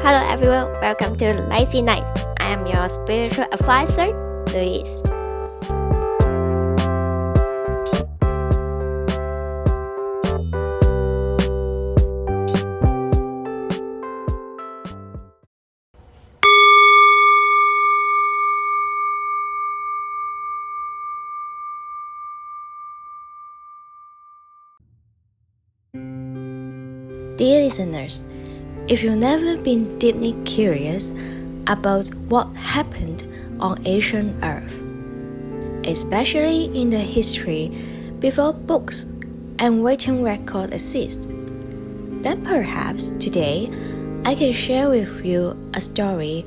Hello everyone, welcome to Lazy Nights. I am your spiritual advisor, Louise. Dear listeners, if you've never been deeply curious about what happened on ancient Earth, especially in the history before books and written records exist, then perhaps today I can share with you a story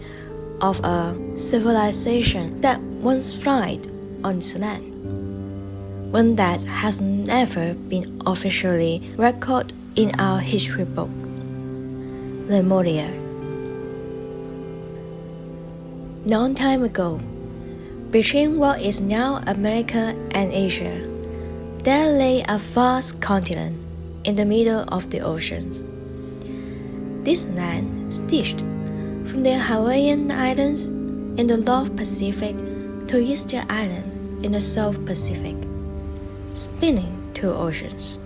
of a civilization that once thrived on this land, one that has never been officially recorded in our history book, Lemuria. Long time ago, between what is now America and Asia, there lay a vast continent in the middle of the oceans. This land stretched from the Hawaiian Islands in the North Pacific to Easter Island in the South Pacific, spanning two oceans.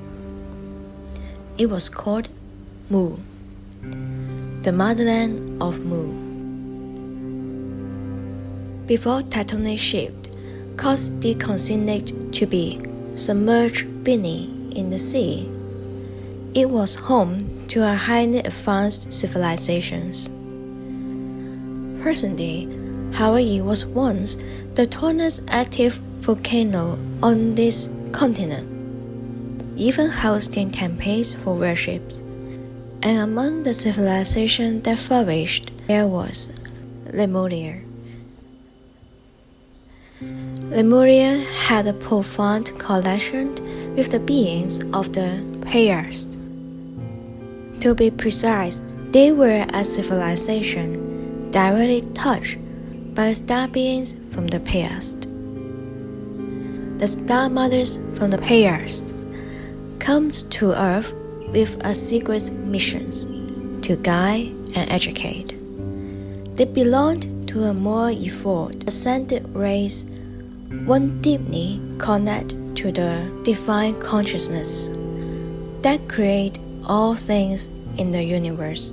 It was called Mu, the motherland of Mu. Before tectonic shift caused the continent to be submerged beneath in the sea, it was home to a highly advanced civilizations. Presently, Hawaii was once the tallest active volcano on this continent, even hosting temples for worships. And among the civilizations that flourished, there was Lemuria. Lemuria had a profound connection with the beings of the past. To be precise, they were a civilization directly touched by star beings from the past. The star mothers from the past come to Earth with a secret mission to guide and educate. They belonged to a more evolved, ascended race, one deeply connected to the divine consciousness that created all things in the universe.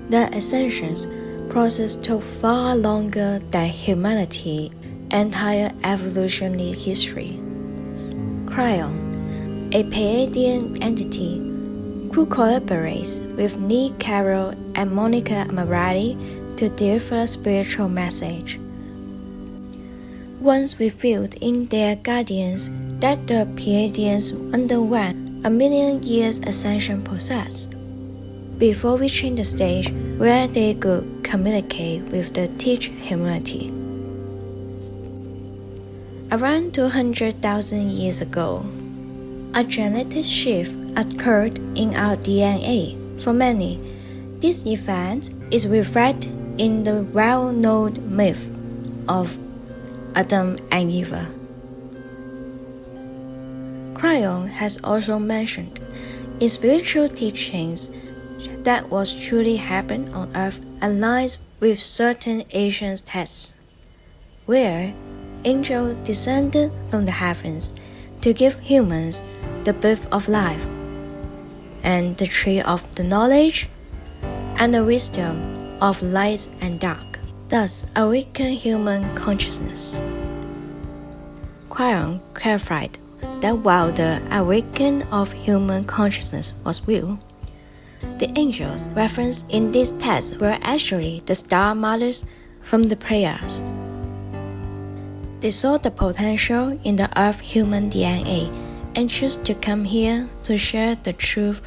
Their ascension's process took far longer than humanity's entire evolutionary history. Kryon, a Pleiadian entity who collaborates with Lee Carroll and Monika to deliver spiritual message, once revealed in their guardians that the Pleiadians underwent a million years ascension process before reaching the stage where they could communicate with the teach humanity. Around 200,000 years ago, a genetic shift occurred in our DNA. For many, this event is reflected in the well-known myth of Adam and Eve. Kryon has also mentioned in spiritual teachings that what truly happened on Earth aligns with certain ancient texts, where angels descended from the heavens to give humans the birth of life, and the tree of the knowledge and the wisdom of light and dark, thus awaken human consciousness. Kryon clarified that while the awakening of human consciousness was real, the angels referenced in this text were actually the star mothers from the past. They saw the potential in the Earth human DNA and chose to come here to share the truth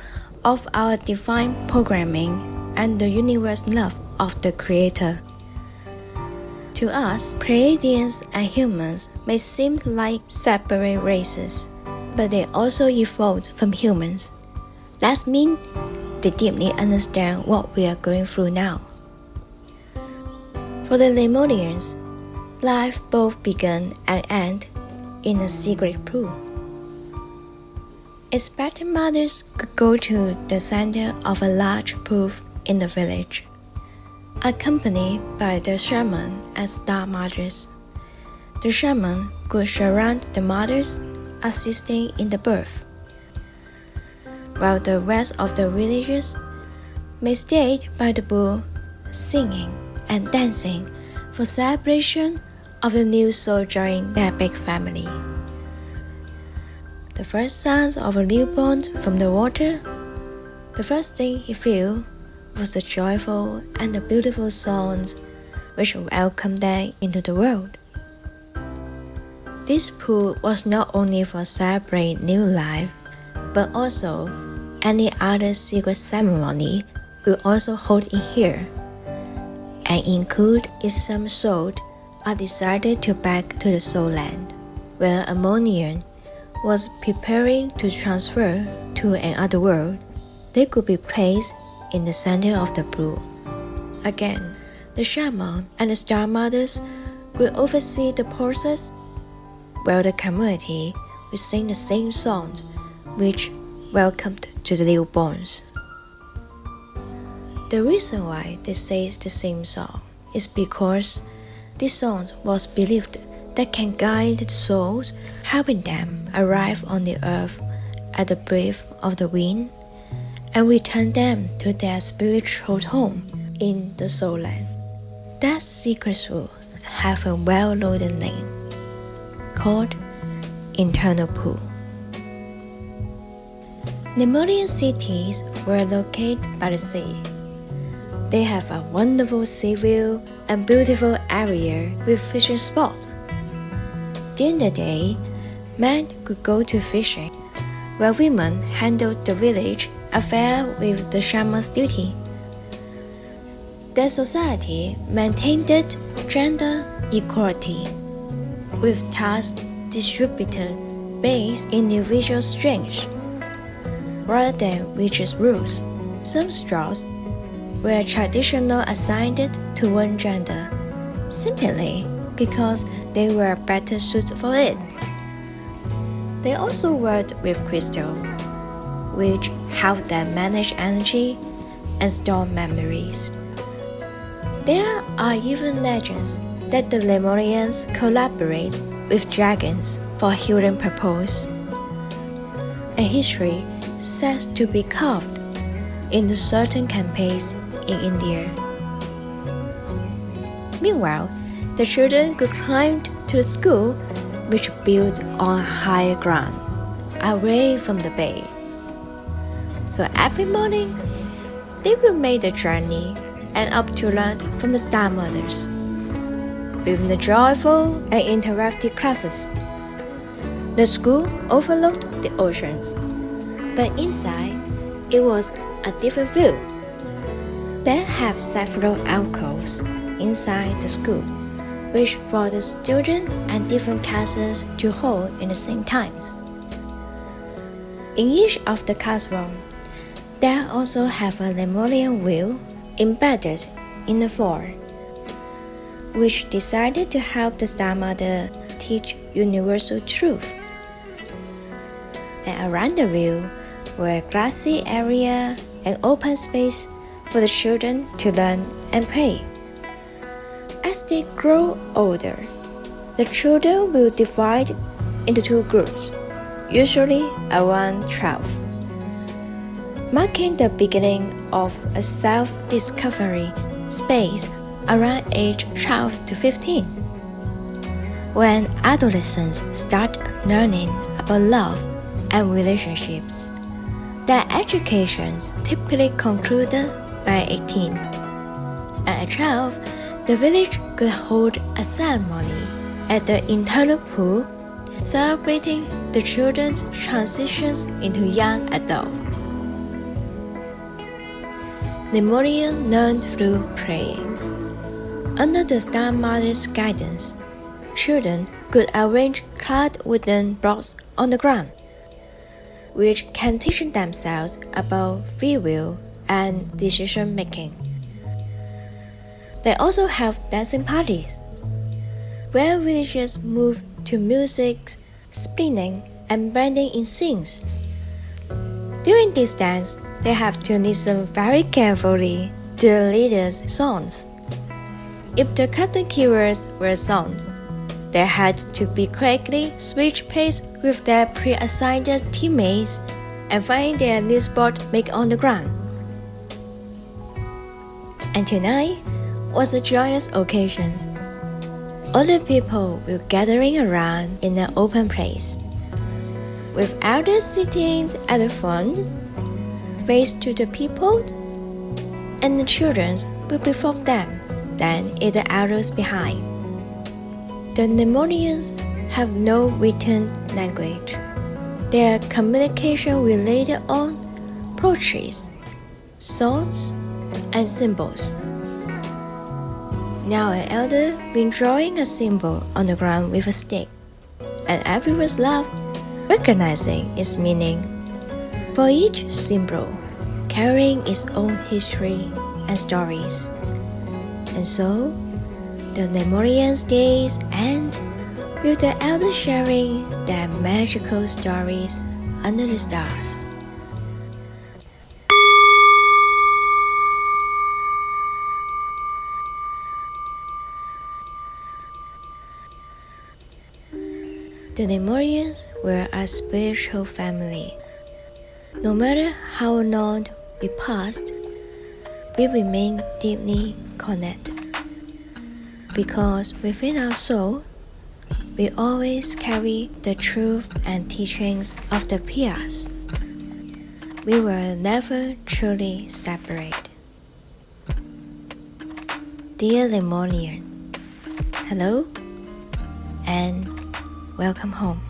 of our divine programming and the universe love of the Creator. To us, Pleiadians and humans may seem like separate races, but they also evolved from humans. That means they deeply understand what we are going through now. For the Lemurians, life both began and ended in a secret pool. Expectant mothers could go to the center of a large pool in the village, accompanied by the shaman and star mothers. The shaman could surround the mothers, assisting in the birth, while the rest of the villagers may stay by the pool, singing and dancing for celebration of the new soul joining their big family. The first sounds of a newborn from the water, the first thing he felt was the joyful and the beautiful songs which welcomed them into the world. This pool was not only for celebrating new life, but also any other secret ceremony will also hold in here, and include if some souls are decided to back to the soul land, where a Lemurian was preparing to transfer to another world, they could be placed in the center of the pool. Again, the shaman and the star mothers will oversee the process, while the community will sing the same songs which welcomed to the newborns. The reason why they say the same song is because this song was believed that can guide the souls, helping them arrive on the earth at the breath of the wind and return them to their spiritual home in the soul land. That secret will have a well-known name called Internal Pool. Lemurian cities were located by the sea. They have a wonderful sea view and beautiful area with fishing spots. During the day, men could go to fishing, while women handled the village affair with the shaman's duty. Their society maintained gender equality, with tasks distributed based on individual strengths, rather than rigid rules. Some jobs were traditionally assigned to one gender, simply because they were better suited for it. They also worked with crystal, which helped them manage energy and store memories. There are even legends that the Lemurians collaborate with dragons for healing purposes. A history says to be carved into certain campaigns in India. Meanwhile, the children could climb to the school, which built on higher ground, away from the bay. So every morning, they will make the journey and up to learn from the star mothers, with the joyful and interactive classes. The school overlooked the oceans, but inside, it was a different view. They have several alcoves inside the school, which for the students and different classes to hold in the same times. In each of the classrooms, they also have a Lemurian wheel embedded in the floor, which decided to help the Star Mother teach universal truth. And around the wheel were a grassy area and open space for the children to learn and play. As they grow older, the children will divide into two groups, usually around 12, marking the beginning of a self-discovery space around age 12 to 15, when adolescents start learning about love and relationships. Their educations typically concluded by 18, and at 12, the village could hold a ceremony at the internal pool, celebrating the children's transitions into young adults. Lemurian learned through prayings. Under the Star Mother's guidance, children could arrange clad wooden blocks on the ground, which can teach themselves about free will and decision-making. They also have dancing parties, where villagers move to music, spinning, and blending in scenes. During this dance, they have to listen very carefully the leaders' sons. If the captain killers were sons, they had to be quickly switch place with their pre-assigned teammates and find their new spot make on the ground. And tonight was a joyous occasion. All the people were gathering around in an open place, with elders sitting at the front, face to the people, and the children will before them, then the elders behind. The Lemurians have no written language. Their communication related on poetries, songs, and symbols. Now an elder been drawing a symbol on the ground with a stick, and everyone laughed, recognizing its meaning. For each symbol carrying its own history and stories. And so, the Lemurians' days end with the elders sharing their magical stories under the stars. The Lemurians were a spiritual family. No matter how long we passed, we remain deeply connected. Because within our soul, we always carry the truth and teachings of the peers. We were never truly separate. Dear Lemurian, hello and welcome home.